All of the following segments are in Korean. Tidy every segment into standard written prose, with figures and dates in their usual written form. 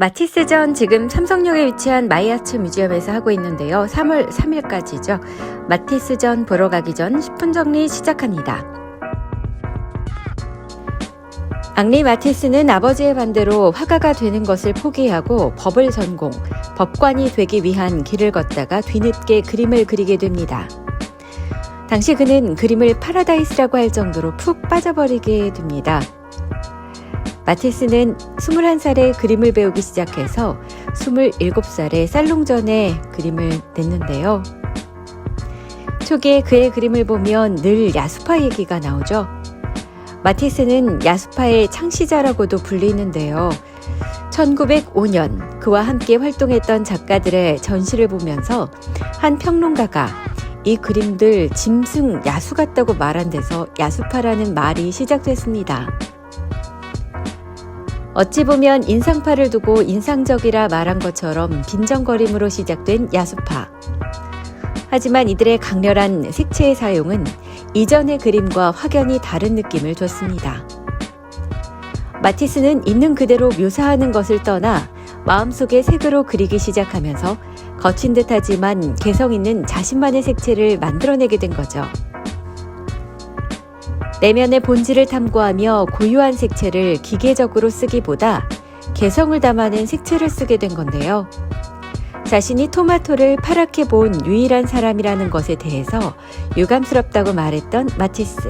마티스전 지금 삼성역에 위치한 마이아츠 뮤지엄에서 하고 있는데요. 3월 3일까지죠. 마티스전 보러 가기 전 10분 정리 시작합니다. 앙리 마티스는 아버지의 반대로 화가가 되는 것을 포기하고 법을 전공, 법관이 되기 위한 길을 걷다가 뒤늦게 그림을 그리게 됩니다. 당시 그는 그림을 파라다이스라고 할 정도로 푹 빠져버리게 됩니다. 마티스는 21살에 그림을 배우기 시작해서 27살에 살롱전에 그림을 냈는데요. 초기에 그의 그림을 보면 늘 야수파 얘기가 나오죠. 마티스는 야수파의 창시자라고도 불리는데요. 1905년 그와 함께 활동했던 작가들의 전시를 보면서 한 평론가가 이 그림들 짐승 야수 같다고 말한 데서 야수파라는 말이 시작됐습니다. 어찌 보면 인상파를 두고 인상적이라 말한 것처럼 빈정거림으로 시작된 야수파. 하지만 이들의 강렬한 색채의 사용은 이전의 그림과 확연히 다른 느낌을 줬습니다. 마티스는 있는 그대로 묘사하는 것을 떠나 마음속에 색으로 그리기 시작하면서 거친 듯하지만 개성 있는 자신만의 색채를 만들어내게 된 거죠. 내면의 본질을 탐구하며 고유한 색채를 기계적으로 쓰기보다 개성을 담아낸 색채를 쓰게 된 건데요. 자신이 토마토를 파랗게 본 유일한 사람이라는 것에 대해서 유감스럽다고 말했던 마티스.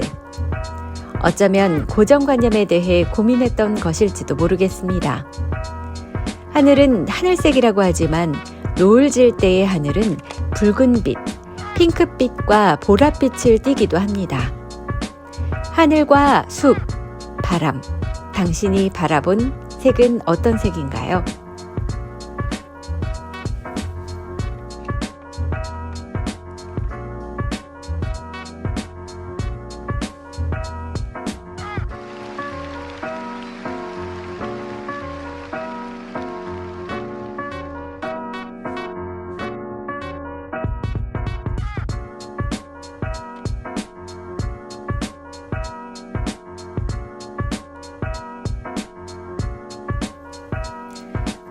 어쩌면 고정관념에 대해 고민했던 것일지도 모르겠습니다. 하늘은 하늘색이라고 하지만 노을 질 때의 하늘은 붉은빛, 핑크빛과 보랏빛을 띠기도 합니다. 하늘과 숲, 바람, 당신이 바라본 색은 어떤 색인가요?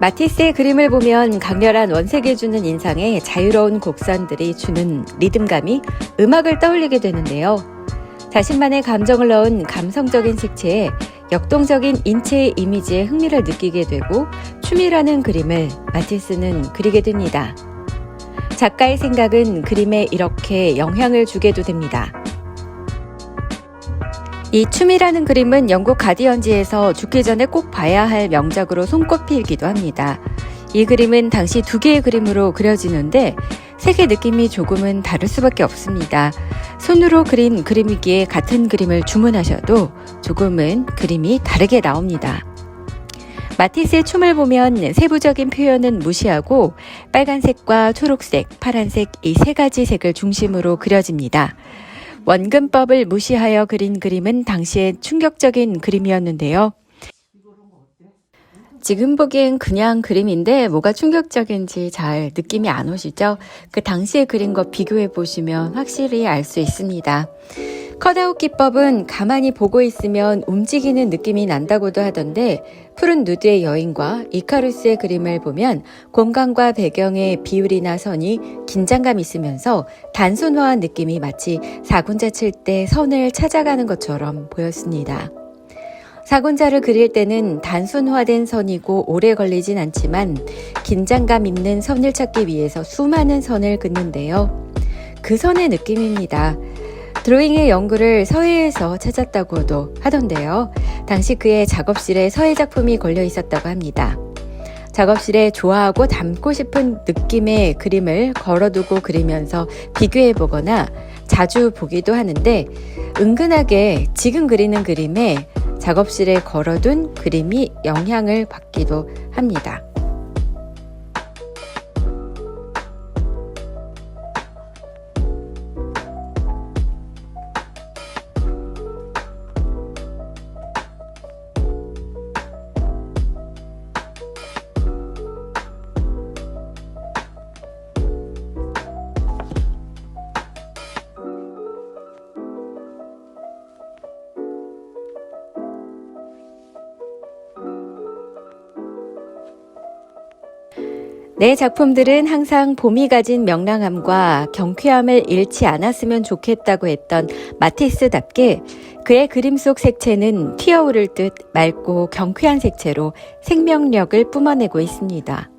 마티스의 그림을 보면 강렬한 원색이 주는 인상에 자유로운 곡선들이 주는 리듬감이 음악을 떠올리게 되는데요. 자신만의 감정을 넣은 감성적인 색채에 역동적인 인체의 이미지에 흥미를 느끼게 되고 춤이라는 그림을 마티스는 그리게 됩니다. 작가의 생각은 그림에 이렇게 영향을 주게도 됩니다. 이 춤이라는 그림은 영국 가디언지에서 죽기 전에 꼭 봐야 할 명작으로 손꼽히기도 합니다. 이 그림은 당시 2개의 그림으로 그려지는데 색의 느낌이 조금은 다를 수밖에 없습니다. 손으로 그린 그림이기에 같은 그림을 주문하셔도 조금은 그림이 다르게 나옵니다. 마티스의 춤을 보면 세부적인 표현은 무시하고 빨간색과 초록색, 파란색 이 3가지 색을 중심으로 그려집니다. 원근법을 무시하여 그린 그림은 당시에 충격적인 그림이었는데요. 지금 보기엔 그냥 그림인데 뭐가 충격적인지 잘 느낌이 안 오시죠? 그 당시에 그린 거 비교해 보시면 확실히 알 수 있습니다. 컷아웃 기법은 가만히 보고 있으면 움직이는 느낌이 난다고도 하던데 푸른 누드의 여인과 이카루스의 그림을 보면 공간과 배경의 비율이나 선이 긴장감 있으면서 단순화한 느낌이 마치 사군자 칠 때 선을 찾아가는 것처럼 보였습니다. 사군자를 그릴 때는 단순화된 선이고 오래 걸리진 않지만 긴장감 있는 선을 찾기 위해서 수많은 선을 긋는데요. 그 선의 느낌입니다. 드로잉의 연구를 서예에서 찾았다고도 하던데요. 당시 그의 작업실에 서예 작품이 걸려 있었다고 합니다. 작업실에 좋아하고 담고 싶은 느낌의 그림을 걸어두고 그리면서 비교해보거나 자주 보기도 하는데 은근하게 지금 그리는 그림에 작업실에 걸어둔 그림이 영향을 받기도 합니다. 내 작품들은 항상 봄이 가진 명랑함과 경쾌함을 잃지 않았으면 좋겠다고 했던 마티스답게 그의 그림 속 색채는 튀어오를 듯 맑고 경쾌한 색채로 생명력을 뿜어내고 있습니다.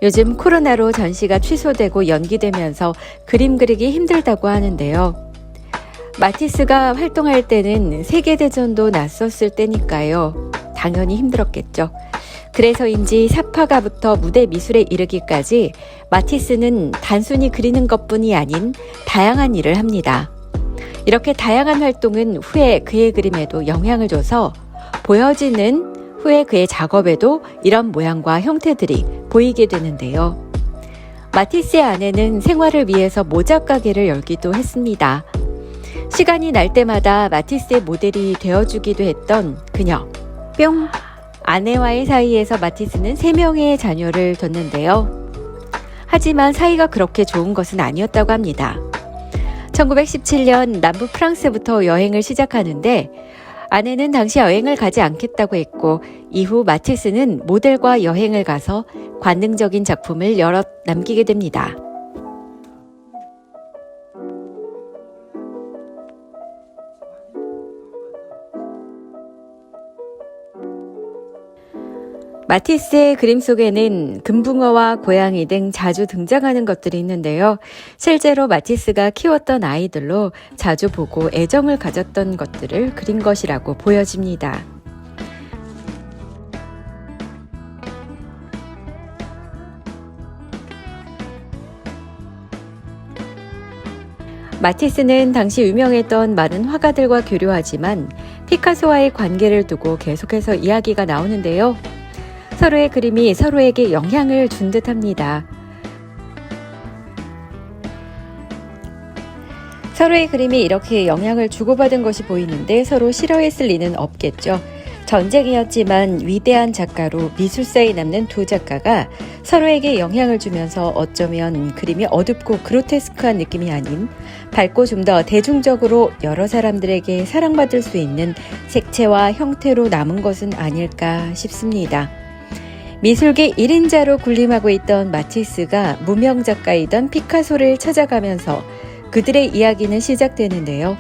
요즘 코로나로 전시가 취소되고 연기되면서 그림 그리기 힘들다고 하는데요. 마티스가 활동할 때는 세계대전도 났었을 때니까요. 당연히 힘들었겠죠. 그래서인지 사파가부터 무대 미술에 이르기까지 마티스는 단순히 그리는 것뿐이 아닌 다양한 일을 합니다. 이렇게 다양한 활동은 후에 그의 그림에도 영향을 줘서 보여지는 후에 그의 작업에도 이런 모양과 형태들이 보이게 되는데요. 마티스의 아내는 생활을 위해서 모자 가게를 열기도 했습니다. 시간이 날 때마다 마티스의 모델이 되어주기도 했던 그녀. 뿅! 아내와의 사이에서 마티스는 3명의 자녀를 뒀는데요. 하지만 사이가 그렇게 좋은 것은 아니었다고 합니다. 1917년 남부 프랑스부터 여행을 시작하는데 아내는 당시 여행을 가지 않겠다고 했고 이후 마티스는 모델과 여행을 가서 관능적인 작품을 여럿 남기게 됩니다. 마티스의 그림 속에는 금붕어와 고양이 등 자주 등장하는 것들이 있는데요. 실제로 마티스가 키웠던 아이들로 자주 보고 애정을 가졌던 것들을 그린 것이라고 보여집니다. 마티스는 당시 유명했던 많은 화가들과 교류하지만 피카소와의 관계를 두고 계속해서 이야기가 나오는데요. 서로의 그림이 서로에게 영향을 준 듯합니다. 서로의 그림이 이렇게 영향을 주고받은 것이 보이는데 서로 싫어했을 리는 없겠죠. 전쟁이었지만 위대한 작가로 미술사에 남는 두 작가가 서로에게 영향을 주면서 어쩌면 그림이 어둡고 그로테스크한 느낌이 아닌 밝고 좀 더 대중적으로 여러 사람들에게 사랑받을 수 있는 색채와 형태로 남은 것은 아닐까 싶습니다. 미술계 1인자로 군림하고 있던 마티스가 무명 작가이던 피카소를 찾아가면서 그들의 이야기는 시작되는데요.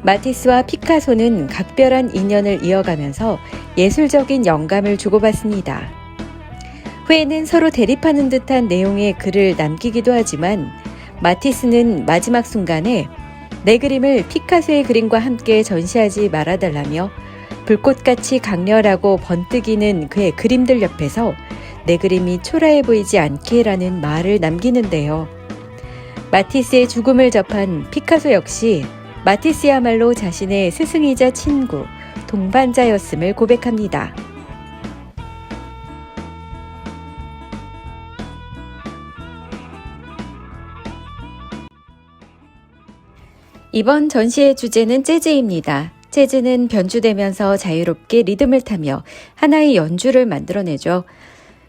마티스와 피카소는 각별한 인연을 이어가면서 예술적인 영감을 주고받습니다. 후에는 서로 대립하는 듯한 내용의 글을 남기기도 하지만 마티스는 마지막 순간에 내 그림을 피카소의 그림과 함께 전시하지 말아달라며 불꽃같이 강렬하고 번뜩이는 그의 그림들 옆에서 내 그림이 초라해 보이지 않게라는 말을 남기는데요. 마티스의 죽음을 접한 피카소 역시 마티스야말로 자신의 스승이자 친구, 동반자였음을 고백합니다. 이번 전시의 주제는 재즈입니다. 재즈는 변주되면서 자유롭게 리듬을 타며 하나의 연주를 만들어내죠.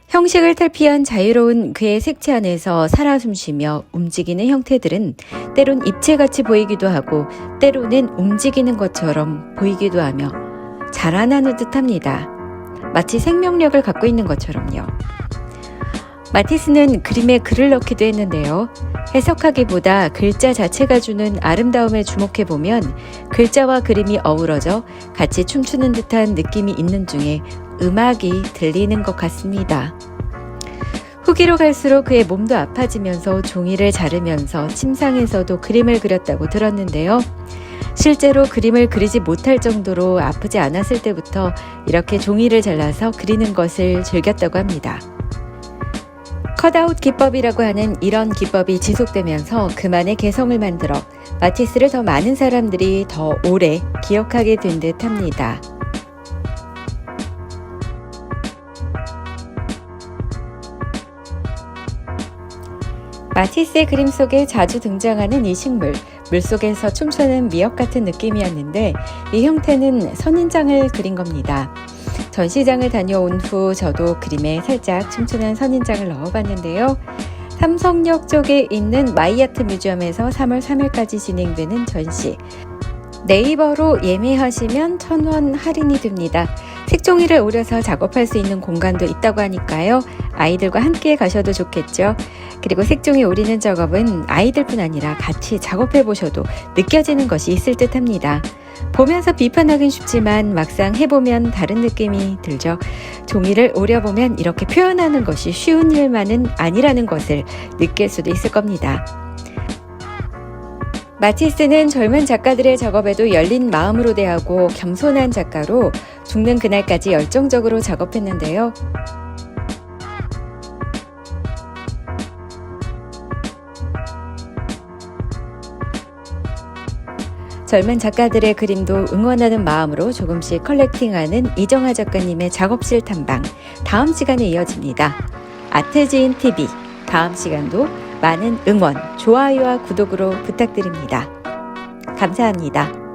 형식을 탈피한 자유로운 그의 색채 안에서 살아 숨쉬며 움직이는 형태들은 때론 입체같이 보이기도 하고 때로는 움직이는 것처럼 보이기도 하며 자라나는 듯합니다. 마치 생명력을 갖고 있는 것처럼요. 마티스는 그림에 글을 넣기도 했는데요. 해석하기보다 글자 자체가 주는 아름다움에 주목해보면 글자와 그림이 어우러져 같이 춤추는 듯한 느낌이 있는 중에 음악이 들리는 것 같습니다. 후기로 갈수록 그의 몸도 아파지면서 종이를 자르면서 침상에서도 그림을 그렸다고 들었는데요. 실제로 그림을 그리지 못할 정도로 아프지 않았을 때부터 이렇게 종이를 잘라서 그리는 것을 즐겼다고 합니다. 컷아웃 기법이라고 하는 이런 기법이 지속되면서 그만의 개성을 만들어 마티스를 더 많은 사람들이 더 오래 기억하게 된 듯합니다. 마티스의 그림 속에 자주 등장하는 이 식물, 물속에서 춤추는 미역 같은 느낌이었는데 이 형태는 선인장을 그린 겁니다. 전시장을 다녀온 후 저도 그림에 살짝 춤추는 선인장을 넣어봤는데요. 삼성역 쪽에 있는 마이아트 뮤지엄에서 3월 3일까지 진행되는 전시. 네이버로 예매하시면 1,000원 할인이 됩니다. 색종이를 오려서 작업할 수 있는 공간도 있다고 하니까요. 아이들과 함께 가셔도 좋겠죠. 그리고 색종이 오리는 작업은 아이들뿐 아니라 같이 작업해 보셔도 느껴지는 것이 있을 듯 합니다. 보면서 비판하긴 쉽지만 막상 해보면 다른 느낌이 들죠. 종이를 오려보면 이렇게 표현하는 것이 쉬운 일만은 아니라는 것을 느낄 수도 있을 겁니다. 마티스는 젊은 작가들의 작업에도 열린 마음으로 대하고 겸손한 작가로 죽는 그날까지 열정적으로 작업했는데요. 젊은 작가들의 그림도 응원하는 마음으로 조금씩 컬렉팅하는 이정아 작가님의 작업실 탐방, 다음 시간에 이어집니다. 아트지인TV, 다음 시간도 많은 응원, 좋아요와 구독으로 부탁드립니다. 감사합니다.